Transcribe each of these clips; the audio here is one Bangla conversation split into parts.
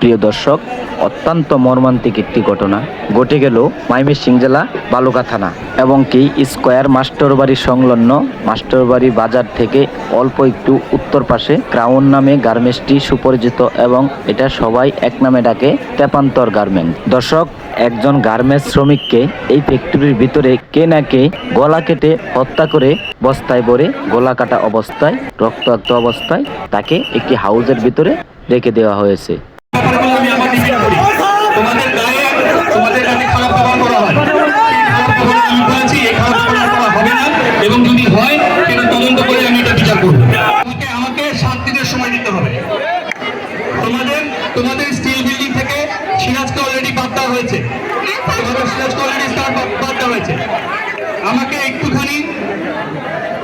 প্রিয় দর্শক, অত্যন্ত মর্মান্তিক একটি ঘটনা ঘটে গেল ময়মনসিংহ জেলা বালুকা থানা এবং কি স্কয়ার মাস্টারবাড়ি সংলগ্ন মাস্টারবাড়ি বাজার থেকে অল্প একটু উত্তর পাশে ক্রাউন নামে গার্মেন্টসটি সুপরিচিত এবং এটা সবাই এক নামে ডাকে তেপান্তর গার্মেন্টস। দর্শক, একজন গার্মেন্টস শ্রমিককে এই ফ্যাক্টরির ভিতরে কে না কে গলা কেটে হত্যা করে বস্তায় ভরে গলা কাটা অবস্থায় রক্তাক্ত অবস্থায় তাকে একটি হাউজের ভিতরে রেখে দেওয়া হয়েছে। এবং যদি হয় সেটা তদন্ত করে আমি এটা বিচার করবো। আমাকে 7 দিনের সময় দিতে হবে। তোমাদের স্টিল বিল্ডিং থেকে সিরাজকে অলরেডি বাদ দেওয়া হয়েছে। আমাকে একটুখানি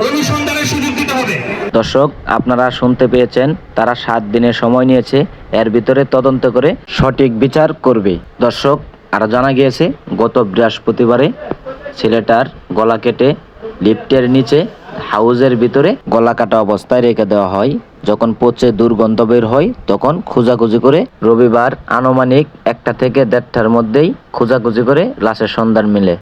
অনুসন্ধানের সুযোগ দিতে হবে। দর্শক, আপনারা শুনতে পেয়েছেন, তারা 7 দিনের সময় নিয়েছে, এর ভিতরে তদন্ত করে সঠিক বিচার করবে। দর্শক, আরো জানা গিয়েছে গত বৃহস্পতিবারে ছেলেটার গলা কেটে লিফটের নিচে হাউজের ভিতরে গলা কাটা অবস্থায় রেখে দেওয়া হয়। যখন পচে দুর্গন্ধ বের হয় তখন খোঁজাখুঁজি করে রবিবার আনুমানিক 1টা থেকে 1:30টার মধ্যেই খোঁজাখুঁজি করে লাশের সন্ধান মিলে।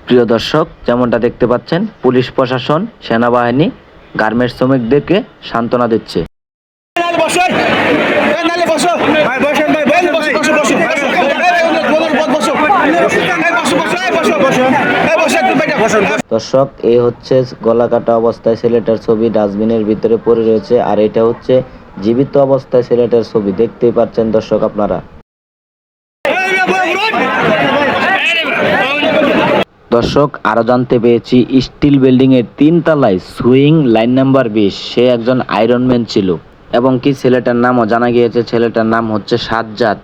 প্রিয় দর্শক, যেমনটা দেখতে পাচ্ছেন, পুলিশ প্রশাসন, সেনাবাহিনী গার্মেন্টস শ্রমিকদেরকে সান্ত্বনা দিচ্ছে। দর্শক, এই হচ্ছে গলা কাটা অবস্থায় ছেলেটার ছবি ডাস্টবিনের ভিতরে পড়ে রয়েছে, আর এটা হচ্ছে জীবিত অবস্থায় ছেলেটার ছবি। দেখতেই পাচ্ছেন দর্শক আপনারা। দর্শক, আরো জানতে পেরেছি স্টিল বিল্ডিং এর 3 তলায় সুইং লাইন নাম্বার 20 সে একজন আয়রনম্যান ছিল এবং কি ছেলেটার নামও জানা গিয়েছে। ছেলেটার নাম হচ্ছে সাজ্জাদ।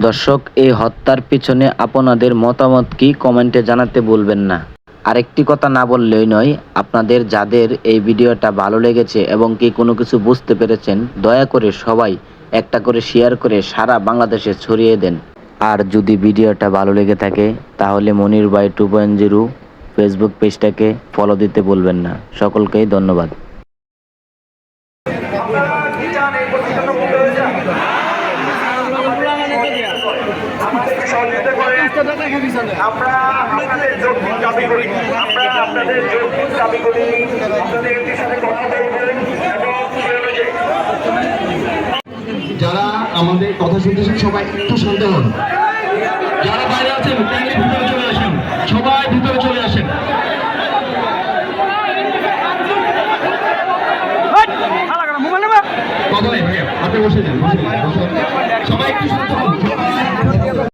দর্শক, এই হত্যার পিছনে আপনাদের মতামত কি কমেন্টে জানাতে ভুলবেন না। আরেকটি কথা না বললেই নয়, আপনাদের যাদের এই ভিডিওটা ভালো লেগেছে এবং কি কোনো কিছু বুঝতে পেরেছেন, দয়া করে সবাই একটা করে শেয়ার করে সারা বাংলাদেশে ছড়িয়ে দেন। আর যদি ভিডিওটা ভালো লেগে থাকে তাহলে মনির ভাই 2.0 ফেসবুক পেজটাকে ফলো দিতে ভুলবেন না। সকলকেই ধন্যবাদ। আমরা আপনাদের যৌক্তিক দাবি করি, আপনাদের সাথে কথা বলবেন এবং যারা আমাদের কথা শুনতেছেন সবাই একটু শান্ত হন। যারা বাইরে আছেন ভিতরে চলে আসেন, সবাই ভিতরে চলে আসেন। কথা নেই ভাইয়া, আপনি বসে যান, সবাই একটু শান্ত হন।